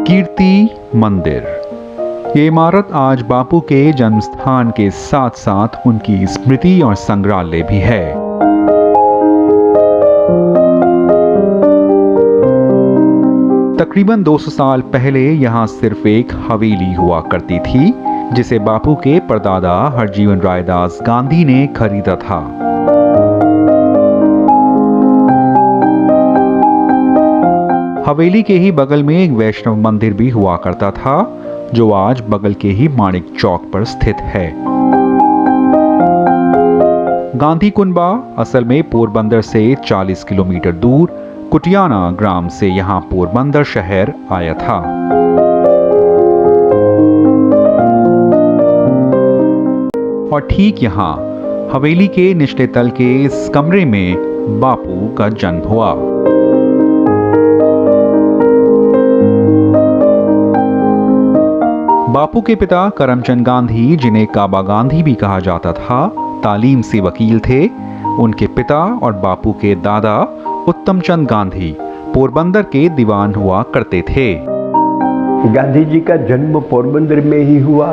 कीर्ति मंदिर। ये इमारत आज बापू के जन्म स्थान के साथ साथ उनकी स्मृति और संग्रहालय भी है। तकरीबन 200 साल पहले यहाँ सिर्फ एक हवेली हुआ करती थी, जिसे बापू के परदादा हरजीवन रायदास गांधी ने खरीदा था। हवेली के ही बगल में एक वैष्णव मंदिर भी हुआ करता था, जो आज बगल के ही माणिक चौक पर स्थित है। गांधी कुनबा असल में पोरबंदर से 40 किलोमीटर दूर कुटियाना ग्राम से यहाँ पोरबंदर शहर आया था। और ठीक यहाँ हवेली के निचले तल के इस कमरे में बापू का जन्म हुआ। बापू के पिता करमचंद गांधी, जिन्हें काबा गांधी भी कहा जाता था, तालीम से वकील थे। उनके पिता और बापू के दादा उत्तमचंद गांधी पोरबंदर के दीवान हुआ करते थे। गांधी जी का जन्म पोरबंदर में ही हुआ।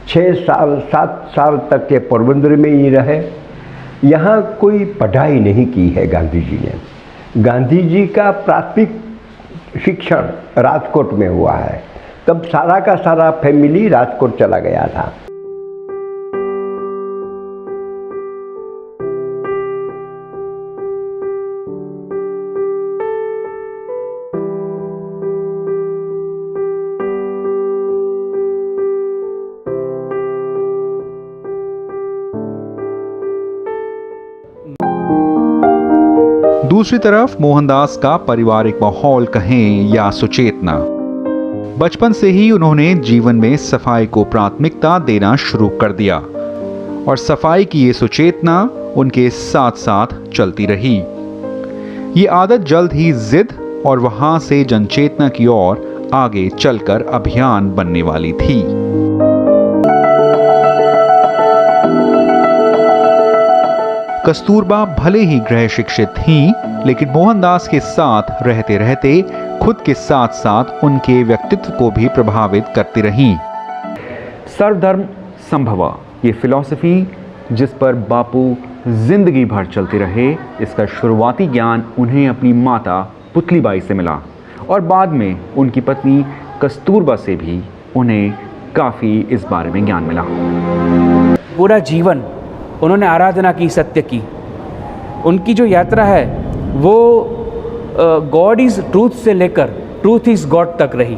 7 साल तक के पोरबंदर में ही रहे। यहाँ कोई पढ़ाई नहीं की है गांधी जी ने। गांधी जी का प्राथमिक शिक्षण राजकोट में हुआ है। तब सारा का सारा फैमिली राजकोट चला गया था। दूसरी तरफ मोहनदास का पारिवारिक माहौल कहें या सुचेतना, बचपन से ही उन्होंने जीवन में सफाई को प्राथमिकता देना शुरू कर दिया और सफाई की ये सुचेतना उनके साथ साथ चलती रही। ये आदत जल्द ही जिद और वहां से जनचेतना की ओर आगे चलकर अभियान बनने वाली थी। कस्तूरबा भले ही गृह शिक्षित थीं, लेकिन मोहनदास के साथ रहते रहते खुद के साथ साथ उनके व्यक्तित्व को भी प्रभावित करती रहीं। सर्वधर्म संभव, ये फिलॉसफी जिस पर बापू जिंदगी भर चलते रहे, इसका शुरुआती ज्ञान उन्हें अपनी माता पुतलीबाई से मिला और बाद में उनकी पत्नी कस्तूरबा से भी उन्हें काफ़ी इस बारे में ज्ञान मिला। पूरा जीवन उन्होंने आराधना की, सत्य की। उनकी जो यात्रा है वो गॉड इज़ ट्रूथ से लेकर ट्रूथ इज़ गॉड तक रही।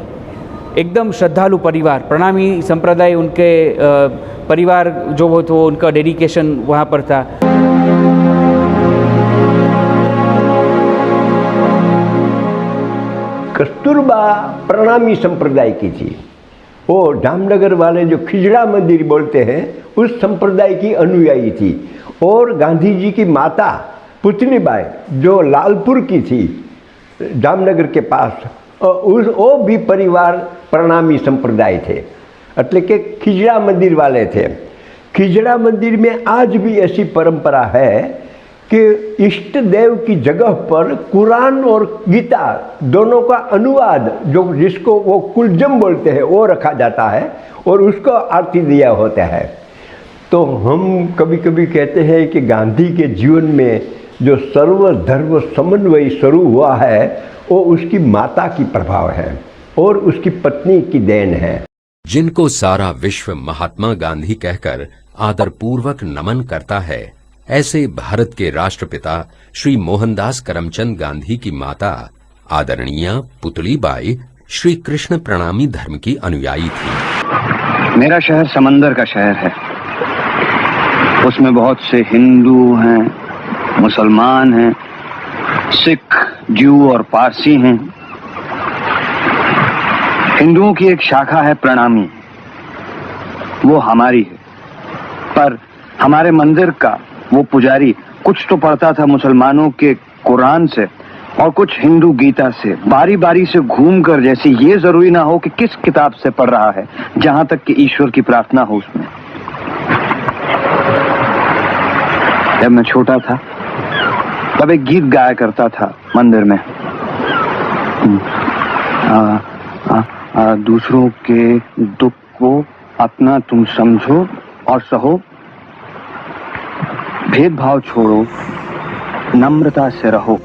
एकदम श्रद्धालु परिवार, प्रणामी संप्रदाय उनके परिवार जो वो तो उनका डेडिकेशन वहाँ पर था। कस्तूरबा प्रणामी संप्रदाय की थी। वो जामनगर वाले जो खिजड़ा मंदिर बोलते हैं, उस संप्रदाय की अनुयायी थी। और गांधी जी की माता पुतलीबाई जो लालपुर की थी, जामनगर के पास, वो भी परिवार प्रणामी संप्रदाय थे, એટલે કે खिजड़ा मंदिर वाले थे। खिजड़ा मंदिर में आज भी ऐसी परंपरा है कि इष्ट देव की जगह पर कुरान और गीता दोनों का अनुवाद, जो जिसको वो कुलजम बोलते हैं, वो रखा जाता है और उसको आरती दिया होता है। तो हम कभी कभी कहते हैं कि गांधी के जीवन में जो सर्वधर्म समन्वय शुरू हुआ है, वो उसकी माता की प्रभाव है और उसकी पत्नी की देन है। जिनको सारा विश्व महात्मा गांधी कहकर आदरपूर्वक नमन करता है, ऐसे भारत के राष्ट्रपिता श्री मोहनदास करमचंद गांधी की माता आदरणीय पुतलीबाई श्री कृष्ण प्रणामी धर्म की अनुयायी थी। मेरा शहर समंदर का शहर है। उसमें बहुत से हिंदू हैं, मुसलमान हैं, सिख, जू और पारसी हैं। हिंदुओं की एक शाखा है प्रणामी, वो हमारी है। पर हमारे मंदिर का वो पुजारी कुछ तो पढ़ता था मुसलमानों के कुरान से और कुछ हिंदू गीता से, बारी बारी से घूमकर, जैसे ये जरूरी ना हो कि किस किताब से पढ़ रहा है, जहां तक कि ईश्वर की प्रार्थना हो उसमें। जब मैं छोटा था तब एक गीत गाया करता था मंदिर में। दूसरों के दुख को अपना तुम समझो और सहो, भेदभाव छोड़ो, नम्रता से रहो।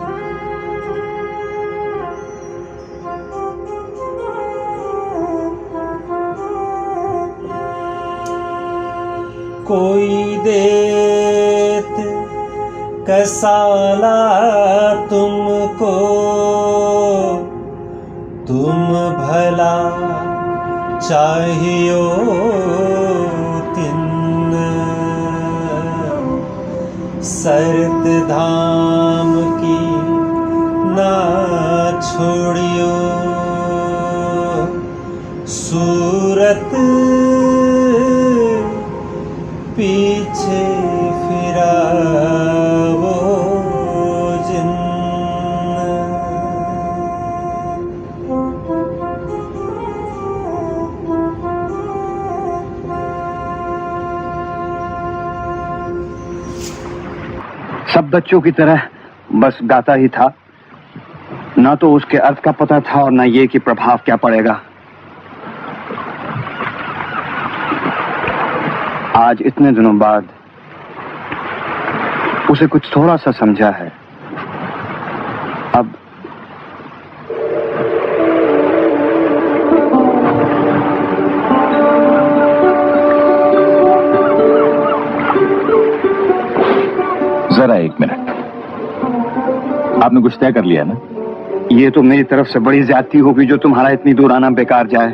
कोई देत कसाला तुमको, तुम भला चाहियो तिन्न, शर्त धाम की ना छोड़ियो, सूरत पीछे फिरावो जिन्न। सब बच्चों की तरह बस गाता ही था, ना तो उसके अर्थ का पता था और ना ये कि प्रभाव क्या पड़ेगा। आज इतने दिनों बाद उसे कुछ थोड़ा सा समझा है। अब जरा एक मिनट, आपने कुछ तय कर लिया ना? ये तो मेरी तरफ से बड़ी ज्यादती होगी जो तुम्हारा इतनी दूर आना बेकार जाए।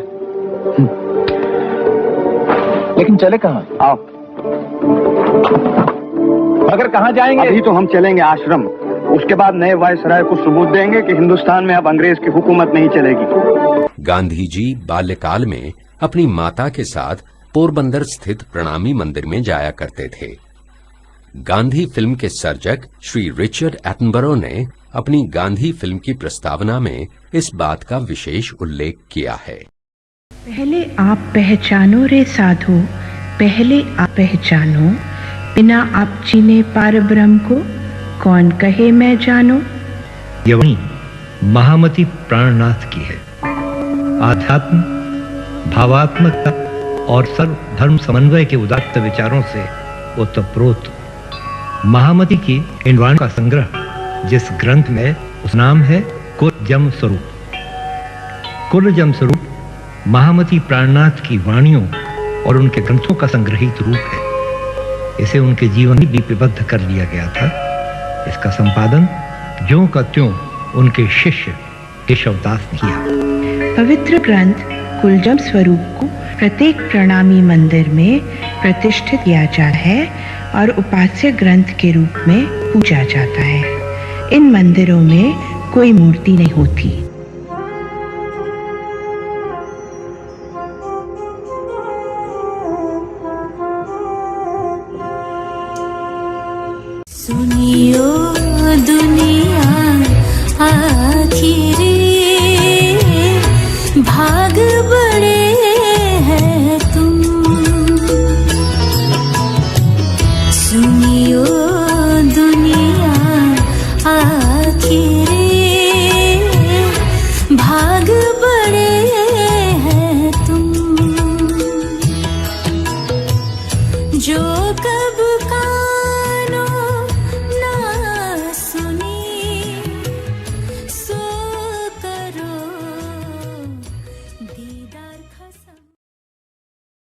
लेकिन चले कहाँ? आप मगर कहाँ जाएंगे? अभी तो हम चलेंगे आश्रम, उसके बाद नए वायसराय को सबूत देंगे कि हिंदुस्तान में अब अंग्रेज की हुकूमत नहीं चलेगी। गांधी जी बाल्यकाल में अपनी माता के साथ पोरबंदर स्थित प्रणामी मंदिर में जाया करते थे। गांधी फिल्म के सर्जक श्री रिचर्ड एटनबरो ने अपनी गांधी फिल्म की प्रस्तावना में इस बात का विशेष उल्लेख किया है। पहले आप पहचानो रे साधो, पहले आप पहचानो, बिना आप चिने पार ब्रह्म को कौन कहे मैं जानो। ये वही महामती प्राणनाथ की है। आध्यात्म, भावात्मकता और सर्व धर्म समन्वय के उदात्त विचारों से ओतप्रोत महामती की इन वाणियों का संग्रह, जिस ग्रंथ में उस नाम है कुरजम स्वरूप। कुरजम स्वरूप महामती प्राणनाथ की वाणियों और उनके ग्रंथों का संग्रहित रूप है। इसे उनके जीवन में लिपिबद्ध कर लिया गया था। इसका संपादन ज्यों का त्यों उनके शिष्य केशवदास ने किया। पवित्र ग्रंथ कुलजम स्वरूप को प्रत्येक प्रणामी मंदिर में प्रतिष्ठित किया जाता है और उपास्य ग्रंथ के रूप में पूजा जाता है। इन मंदिरों में कोई मूर्ति नहीं होती।